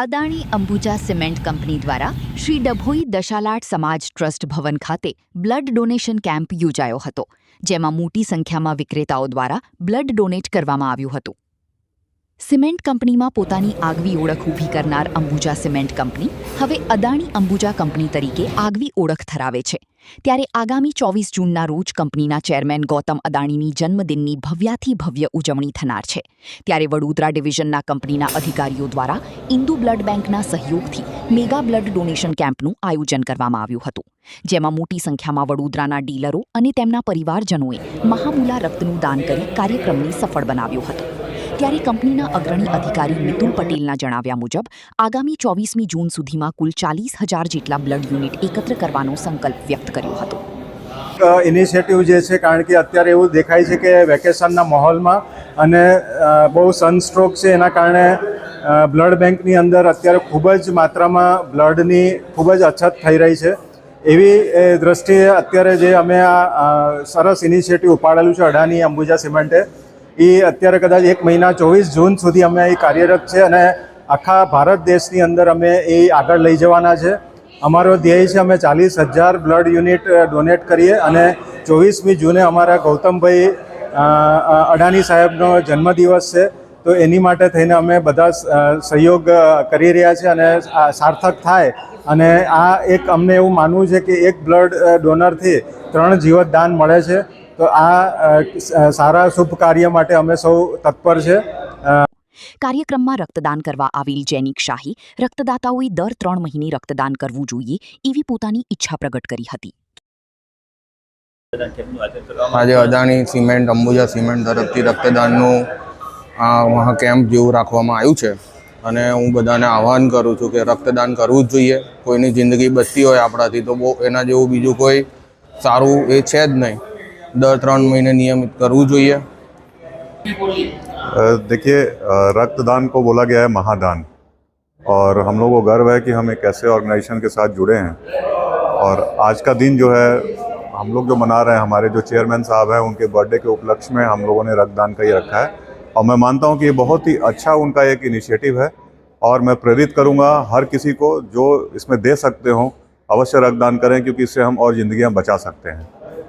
Adani Ambuja cement company દ્વારા શ્રી ડભોઈ દશાલાડ સમાજ trust ભવન ખાતે બ્લડ ડોનેશન કેમ્પ યોજાયો હતો, જેમાં મોટી સંખ્યામાં વિક્રેતાઓ દ્વારા બ્લડ ડોનેટ કરવામાં આવ્યું હતું. સિમેન્ટ કંપનીમાં પોતાની આગવી ઓળખ ઊભી કરનાર અંબુજા સિમેન્ટ કંપની હવે અદાણી અંબુજા કંપની તરીકે આગવી ઓળખ ધરાવે છે. ત્યારે આગામી 24 જૂનના રોજ કંપનીના ચેરમેન ગૌતમ અદાણીની જન્મદિનની ભવ્યાથી ભવ્ય ઉજવણી થનાર છે. ત્યારે વડોદરા ડિવિઝનના કંપનીના અધિકારીઓ દ્વારા ઇન્દુ બ્લડ બેંકના સહયોગથી મેગા બ્લડ ડોનેશન કેમ્પનું આયોજન કરવામાં આવ્યું હતું, જેમાં મોટી સંખ્યામાં વડોદરાના ડીલરો અને તેમના પરિવારજનોએ મહામૂલા રક્તનું દાન કરી કાર્યક્રમને સફળ બનાવ્યો હતો. ત્યારે કંપનીના અગ્રણી અધિકારી મિતુલ પટેલના જણાવ્યા મુજબ આગામી 24મી જૂન સુધીમાં કુલ 40,000 જેટલા બ્લડ યુનિટ એકત્ર કરવાનો સંકલ્પ વ્યક્ત કર્યો હતો. ઇનિશિયેટિવ જે છે, કારણ કે અત્યારે એવું દેખાય છે કે વેકેશનના માહોલમાં અને બહુ સનસ્ટ્રોક છે, એના કારણે બ્લડ બેંકની અંદર અત્યારે ખૂબ જ માત્રામાં બ્લડની ખૂબ જ અછત થઈ રહી છે. એવી દ્રષ્ટિએ અત્યારે જે અમે આ સરસ ઇનિશિયેટિવ ઉપાડેલું છે અદાણી અંબુજા સિમેન્ટે, એ અત્યારે કદાચ 1 મહિના 24 જૂન સુધી અમે એ કાર્યરત છે અને આખા ભારત દેશની અંદર અમે એ આગળ લઈ જવાના છે. અમારો ધ્યેય છે અમે 40,000 બ્લડ યુનિટ ડોનેટ કરીએ અને 24મી જૂને અમારા ગૌતમભાઈ અદાણી સાહેબનો જન્મદિવસ છે, તો એની માટે થઈને અમે બધા સહયોગ કરી રહ્યા છીએ અને સાર્થક થાય. અને આ એક અમને એવું માનવું છે કે એક બ્લડ ડોનરથી 3 જીવત દાન મળે છે. તો આ સારા શુભ કાર્ય માટે અમે સૌ તત્પર છે. કાર્યક્રમમાં રક્તદાન કરવા આવેલ જૈનિક શાહી રક્તદાતાઓએ દર 3 મહિને રક્તદાન કરવું જોઈએ એવી પોતાની ઈચ્છા પ્રગટ કરી હતી. આજે અદાણી સિમેન્ટ અંબુજા સિમેન્ટ તરફથી રક્તદાનનું કેમ્પ જેવું રાખવામાં આવ્યું છે અને હું બધાને આહ્વાન કરું છું કે રક્તદાન કરવું જ જોઈએ. કોઈની જિંદગી બચતી હોય આપણાથી તો બહુ એના જેવું બીજું કોઈ સારું એ છે જ નહીં. दर 3 महीने नियमित करવું જોઈએ. देखिए, रक्तदान को बोला गया है महादान और हम लोग को गर्व है कि हम एक ऐसे ऑर्गेनाइजेशन के साथ जुड़े हैं और आज का दिन जो है हम लोग जो मना रहे हैं, हमारे जो चेयरमैन साहब हैं उनके बर्थडे के उपलक्ष्य में हम लोगों ने रक्तदान का ये रखा है और मैं मानता हूँ कि ये बहुत ही अच्छा उनका एक इनिशिएटिव है और मैं प्रेरित करूँगा हर किसी को जो इसमें दे सकते हों अवश्य रक्तदान करें, क्योंकि इससे हम और ज़िंदगियाँ बचा सकते हैं.